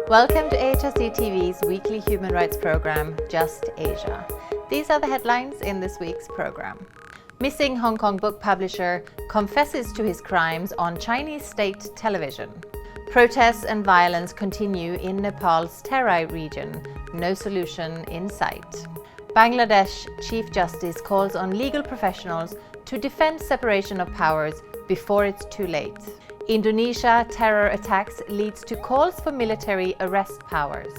Welcome to AHRC TV's weekly human rights program, Just Asia. These are the headlines in this week's program. Missing Hong Kong book publisher confesses to his crimes on Chinese state television. Protests and violence continue in Nepal's Terai region. No solution in sight. Bangladesh Chief Justice calls on legal professionals to defend separation of powers before it's too late. Indonesia terror attacks leads to calls for military arrest powers.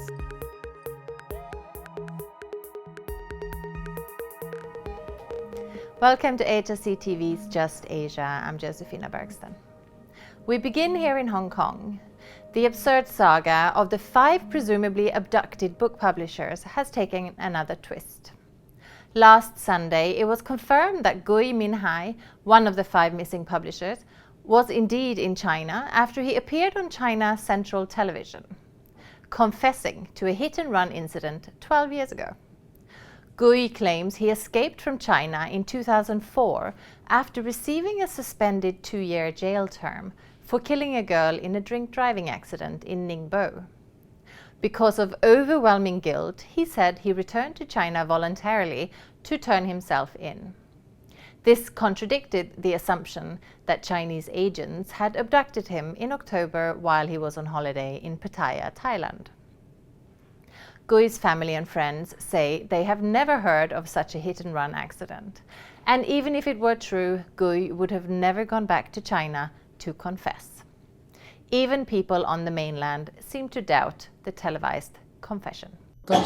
Welcome to AHRC TV's Just Asia. I'm Josephina Bergston. We begin here in Hong Kong. The absurd saga of the 5 presumably abducted book publishers has taken another twist. Last Sunday, it was confirmed that Gui Minhai, one of the 5 missing publishers, was indeed in China after he appeared on China Central Television, confessing to a hit-and-run incident 12 years ago. Gui claims he escaped from China in 2004 after receiving a suspended 2-year jail term for killing a girl in a drink-driving accident in Ningbo. Because of overwhelming guilt, he said he returned to China voluntarily to turn himself in. This contradicted the assumption that Chinese agents had abducted him in October while he was on holiday in Pattaya, Thailand. Gui's family and friends say they have never heard of such a hit-and-run accident. And even if it were true, Gui would have never gone back to China to confess. Even people on the mainland seem to doubt the televised confession. I'm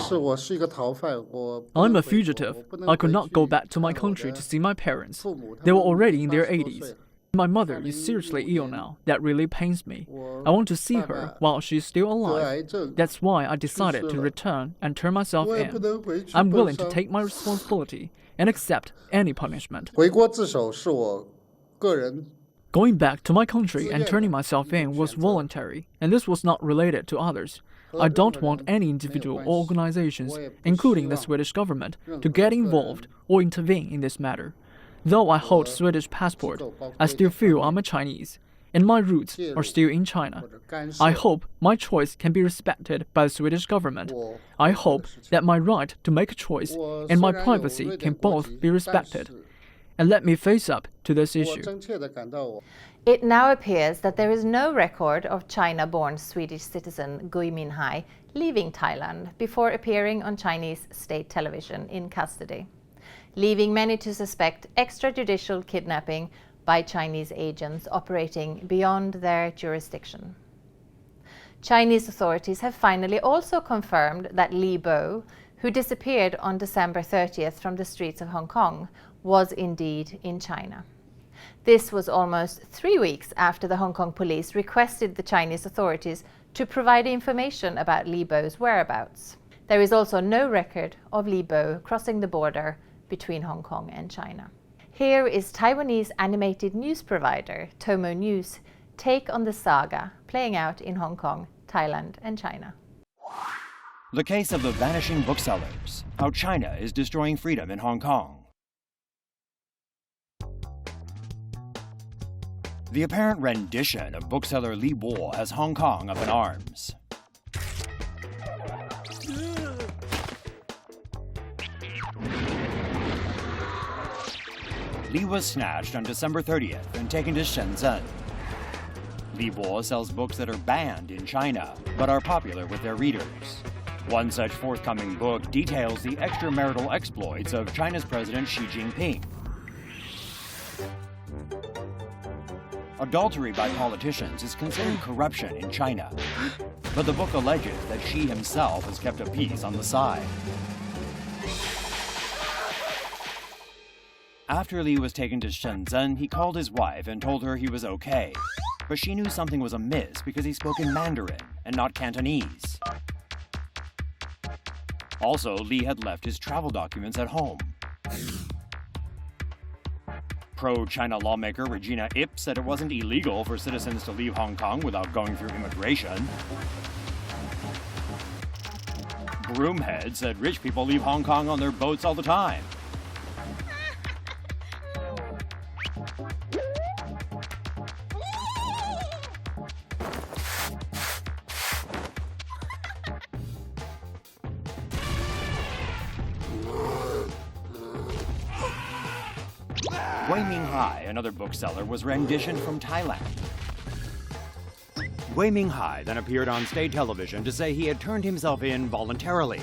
a fugitive. I could not go back to my country to see my parents. They were already in their 80s. My mother is seriously ill now. That really pains me. I want to see her while she's still alive. That's why I decided to return and turn myself in. I'm willing to take my responsibility and accept any punishment. Going back to my country and turning myself in was voluntary, and this was not related to others. I don't want any individual or organizations, including the Swedish government, to get involved or intervene in this matter. Though I hold Swedish passport, I still feel I'm a Chinese, and my roots are still in China. I hope my choice can be respected by the Swedish government. I hope that my right to make a choice and my privacy can both be respected. And let me face up to this issue. It now appears that there is no record of China-born Swedish citizen Gui Minhai leaving Thailand before appearing on Chinese state television in custody, leaving many to suspect extrajudicial kidnapping by Chinese agents operating beyond their jurisdiction. Chinese authorities have finally also confirmed that Li Bo, who disappeared on December 30th from the streets of Hong Kong, was indeed in China. This was almost 3 weeks after the Hong Kong police requested the Chinese authorities to provide information about Li Bo's whereabouts. There is also no record of Li Bo crossing the border between Hong Kong and China. Here is Taiwanese animated news provider Tomo News' take on the saga playing out in Hong Kong, Thailand, and China. The case of the vanishing booksellers, how China is destroying freedom in Hong Kong. The apparent rendition of bookseller Li Bo has Hong Kong up in arms. Li was snatched on December 30th and taken to Shenzhen. Li Bo sells books that are banned in China, but are popular with their readers. One such forthcoming book details the extramarital exploits of China's President Xi Jinping. Adultery by politicians is considered corruption in China, but the book alleges that Xi himself has kept a peace on the side. After Li was taken to Shenzhen, he called his wife and told her he was okay, but she knew something was amiss because he spoke in Mandarin and not Cantonese. Also, Li had left his travel documents at home. Pro-China lawmaker Regina Ip said it wasn't illegal for citizens to leave Hong Kong without going through immigration. Broomhead said rich people leave Hong Kong on their boats all the time. Gui Minhai, another bookseller, was renditioned from Thailand. Gui Minhai then appeared on state television to say he had turned himself in voluntarily.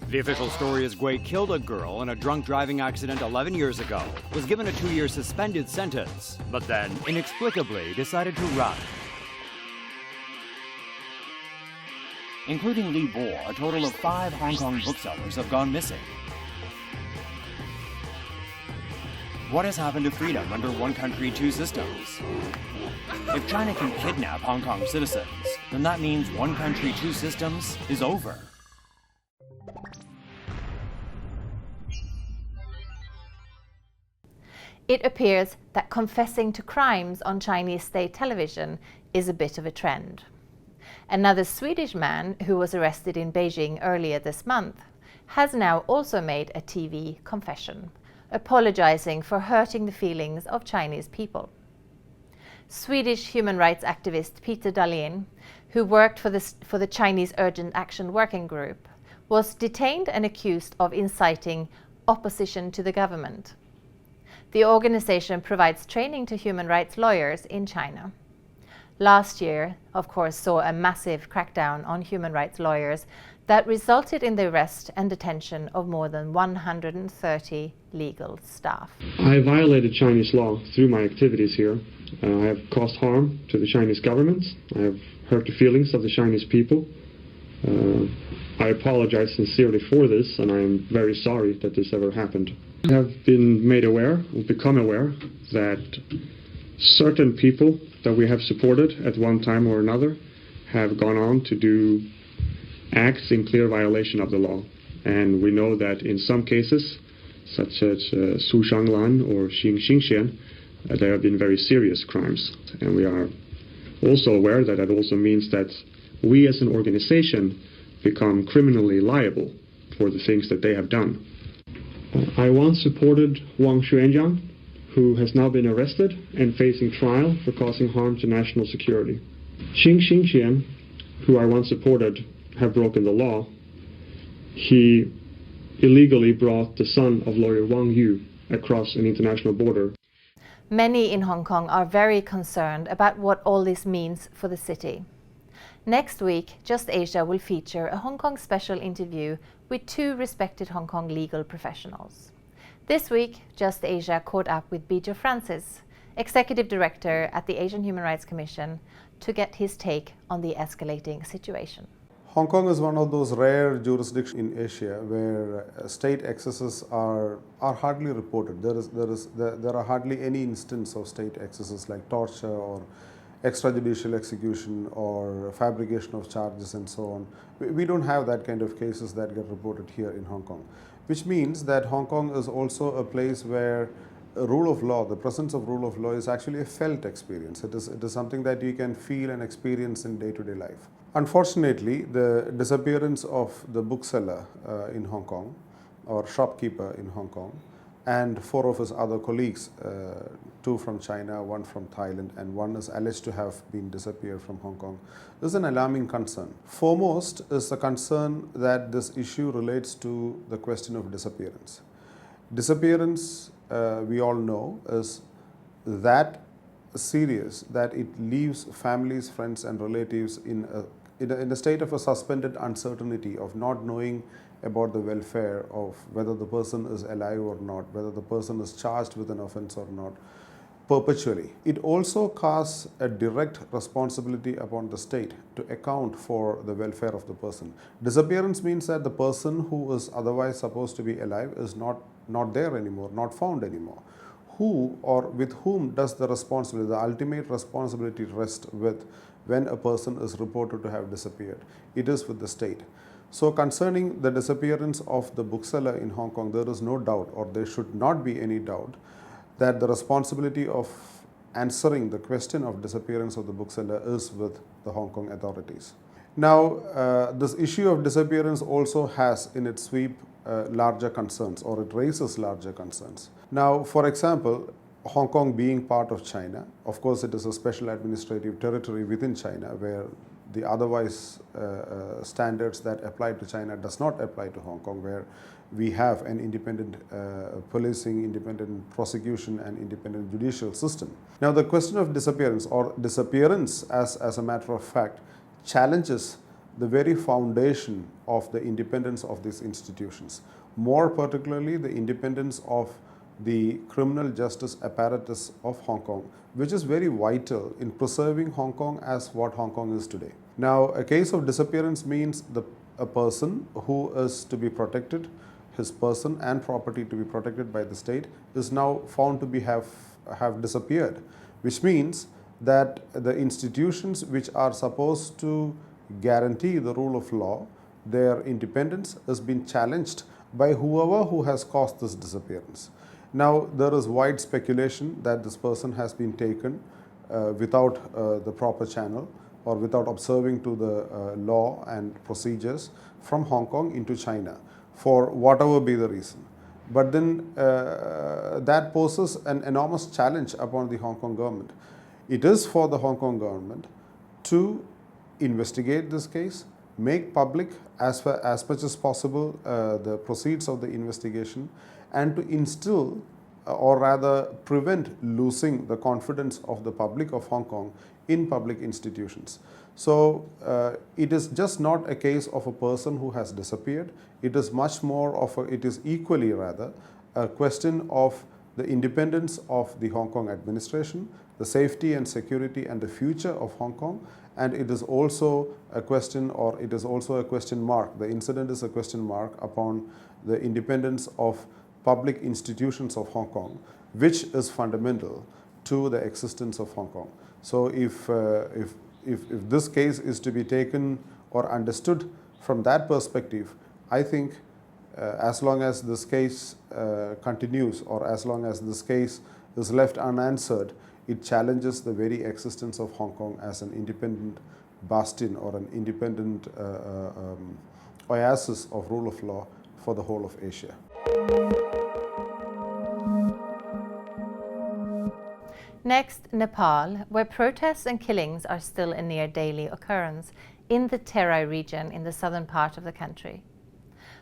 The official story is Gui killed a girl in a drunk driving accident 11 years ago, was given a 2-year suspended sentence, but then inexplicably decided to run. Including Li Bo, a total of 5 Hong Kong booksellers have gone missing. What has happened to freedom under one country, two systems? If China can kidnap Hong Kong citizens, then that means one country, two systems is over. It appears that confessing to crimes on Chinese state television is a bit of a trend. Another Swedish man who was arrested in Beijing earlier this month has now also made a TV confession, apologizing for hurting the feelings of Chinese people. Swedish human rights activist Peter Dahlin, who worked for the Chinese Urgent Action Working Group, was detained and accused of inciting opposition to the government. The organization provides training to human rights lawyers in China. Last year, of course, saw a massive crackdown on human rights lawyers that resulted in the arrest and detention of more than 130 legal staff. I violated Chinese law through my activities here. I have caused harm to the Chinese government. I have hurt the feelings of the Chinese people. I apologize sincerely for this, and I am very sorry that this ever happened. I have been made aware, become aware, that certain people that we have supported at one time or another have gone on to do acts in clear violation of the law. And we know that in some cases, such as Su Shanglan or Xing Xingxian, there have been very serious crimes. And we are also aware that that also means that we as an organization become criminally liable for the things that they have done. I once supported Wang Xuanjiang, who has now been arrested and facing trial for causing harm to national security. Xing Xingxian, who I once supported, have broken the law. He illegally brought the son of lawyer Wang Yu across an international border. Many in Hong Kong are very concerned about what all this means for the city. Next week, Just Asia will feature a Hong Kong special interview with 2 respected Hong Kong legal professionals. This week, Just Asia caught up with Bijo Francis, Executive Director at the Asian Human Rights Commission, to get his take on the escalating situation. Hong Kong is one of those rare jurisdictions in Asia where state excesses are hardly reported. There are hardly any instance of state excesses like torture or extrajudicial execution or fabrication of charges and so on. We don't have that kind of cases that get reported here in Hong Kong, which means that Hong Kong is also a place where rule of law, the presence of rule of law is actually a felt experience. It is something that you can feel and experience in day-to-day life. Unfortunately, the disappearance of the bookseller in Hong Kong, or shopkeeper in Hong Kong, and 4 of his other colleagues, 2 from China, 1 from Thailand, and 1 is alleged to have been disappeared from Hong Kong, is an alarming concern. Foremost is the concern that this issue relates to the question of disappearance. Disappearance, we all know, is that serious that it leaves families, friends and relatives in a state of a suspended uncertainty of not knowing about the welfare of whether the person is alive or not, whether the person is charged with an offence or not, perpetually. It also casts a direct responsibility upon the state to account for the welfare of the person. Disappearance means that the person who is otherwise supposed to be alive is not there anymore, not found anymore. Who or with whom does the responsibility, the ultimate responsibility rest with when a person is reported to have disappeared? It is with the state. So concerning the disappearance of the bookseller in Hong Kong, there is no doubt, or there should not be any doubt, that the responsibility of answering the question of disappearance of the bookseller is with the Hong Kong authorities. Now, this issue of disappearance also has in its sweep larger concerns, or it raises larger concerns. Now, for example, Hong Kong being part of China, of course it is a special administrative territory within China where the otherwise standards that apply to China does not apply to Hong Kong, where we have an independent policing, independent prosecution and independent judicial system. Now the question of disappearance, or disappearance as a matter of fact, challenges the very foundation of the independence of these institutions, more particularly the independence of the criminal justice apparatus of Hong Kong, which is very vital in preserving Hong Kong as what Hong Kong is today. Now, a case of disappearance means a person who is to be protected, his person and property to be protected by the state, is now found to be have disappeared, which means that the institutions which are supposed to guarantee the rule of law, their independence has been challenged by whoever who has caused this disappearance. Now, there is wide speculation that this person has been taken without the proper channel or without observing to the law and procedures from Hong Kong into China, for whatever be the reason. But then that poses an enormous challenge upon the Hong Kong government. It is for the Hong Kong government to investigate this case, make public as much as possible the proceeds of the investigation, and to instill or rather prevent losing the confidence of the public of Hong Kong in public institutions. So it is just not a case of a person who has disappeared. It is much more of it is equally rather a question of the independence of the Hong Kong administration, the safety and security and the future of Hong Kong, and it is also a question, or it is also a question mark. The incident is a question mark upon the independence of public institutions of Hong Kong, which is fundamental to the existence of Hong Kong. So if this case is to be taken or understood from that perspective, I think as long as this case continues, or as long as this case is left unanswered, it challenges the very existence of Hong Kong as an independent bastion or an independent oasis of rule of law for the whole of Asia. Next, Nepal, where protests and killings are still a near daily occurrence in the Terai region in the southern part of the country.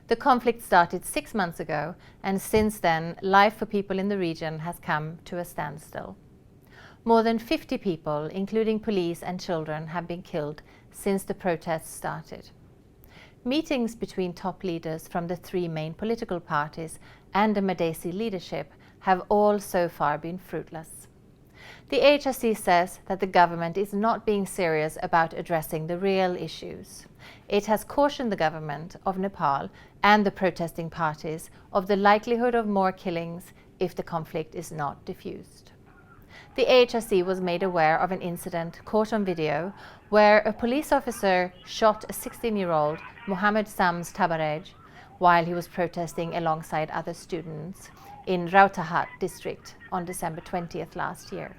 The conflict started 6 months ago, and since then, life for people in the region has come to a standstill. More than 50 people, including police and children, have been killed since the protests started. Meetings between top leaders from the 3 main political parties and the Madesi leadership have all so far been fruitless. The AHRC says that the government is not being serious about addressing the real issues. It has cautioned the government of Nepal and the protesting parties of the likelihood of more killings if the conflict is not diffused. The AHRC was made aware of an incident caught on video where a police officer shot a 16-year-old Mohammed Sams Tabarej while he was protesting alongside other students in Rautahat district on December 20th last year.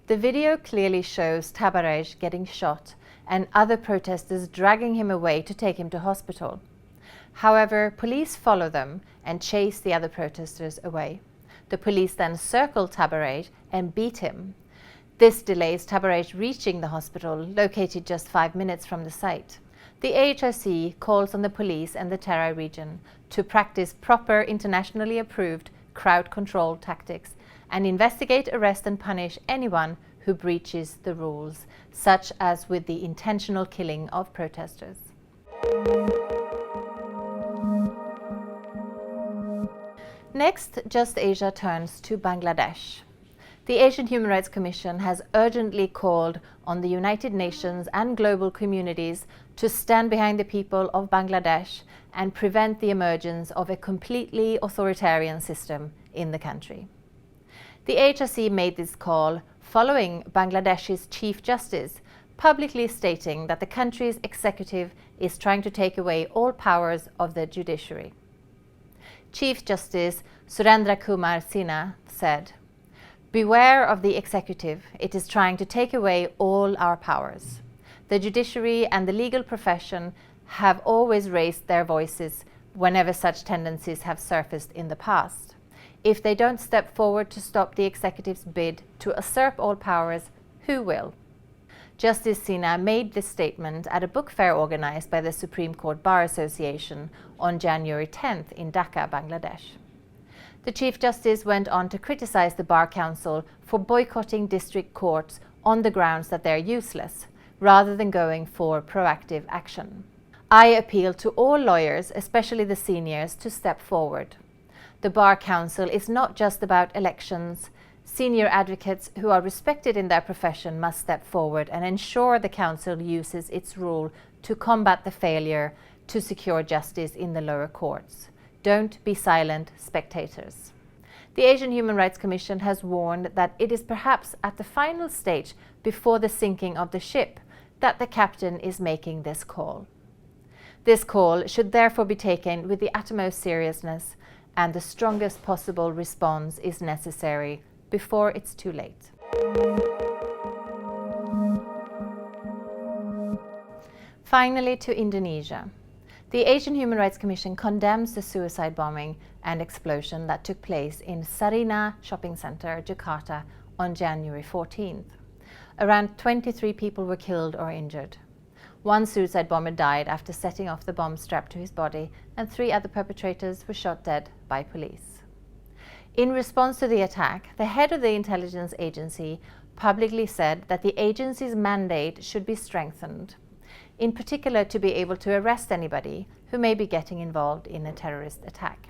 The video clearly shows Tabarej getting shot and other protesters dragging him away to take him to hospital. However, police follow them and chase the other protesters away. The police then circle Tabarej and beat him. This delays Tabarej reaching the hospital, located just 5 minutes from the site. The AHRC calls on the police and the Terai region to practice proper internationally approved crowd control tactics and investigate, arrest and punish anyone who breaches the rules, such as with the intentional killing of protesters. Next, Just Asia turns to Bangladesh. The Asian Human Rights Commission has urgently called on the United Nations and global communities to stand behind the people of Bangladesh and prevent the emergence of a completely authoritarian system in the country. The AHRC made this call following Bangladesh's Chief Justice publicly stating that the country's executive is trying to take away all powers of the judiciary. Chief Justice Surendra Kumar Sinha said, "Beware of the executive, it is trying to take away all our powers. The judiciary and the legal profession have always raised their voices whenever such tendencies have surfaced in the past. If they don't step forward to stop the executive's bid to usurp all powers, who will? Justice Sinha made this statement at a book fair organized by the Supreme Court Bar Association on January 10th in Dhaka, Bangladesh. The Chief Justice went on to criticize the Bar Council for boycotting district courts on the grounds that they're useless, rather than going for proactive action. I appeal to all lawyers, especially the seniors, to step forward. The Bar Council is not just about elections. Senior advocates who are respected in their profession must step forward and ensure the Council uses its role to combat the failure to secure justice in the lower courts. Don't be silent spectators. The Asian Human Rights Commission has warned that it is perhaps at the final stage before the sinking of the ship that the captain is making this call. This call should therefore be taken with the utmost seriousness, and the strongest possible response is necessary before it's too late. Finally, to Indonesia. The Asian Human Rights Commission condemns the suicide bombing and explosion that took place in Sarinah Shopping Center, Jakarta, on January 14th. Around 23 people were killed or injured. One suicide bomber died after setting off the bomb strapped to his body, and 3 other perpetrators were shot dead by police. In response to the attack, the head of the intelligence agency publicly said that the agency's mandate should be strengthened, in particular to be able to arrest anybody who may be getting involved in a terrorist attack.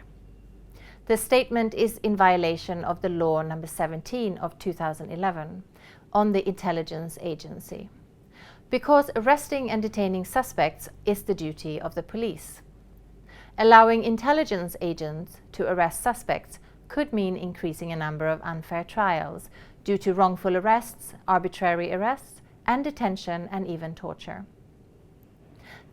The statement is in violation of the law number 17 of 2011 on the intelligence agency, because arresting and detaining suspects is the duty of the police. Allowing intelligence agents to arrest suspects could mean increasing a number of unfair trials due to wrongful arrests, arbitrary arrests, and detention, and even torture.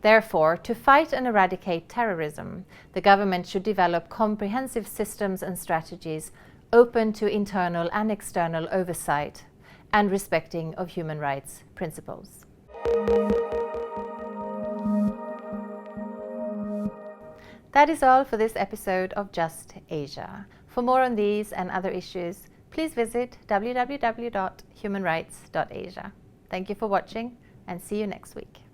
Therefore, to fight and eradicate terrorism, the government should develop comprehensive systems and strategies open to internal and external oversight and respecting of human rights principles. That is all for this episode of Just Asia. For more on these and other issues, please visit www.humanrights.asia. Thank you for watching, and see you next week.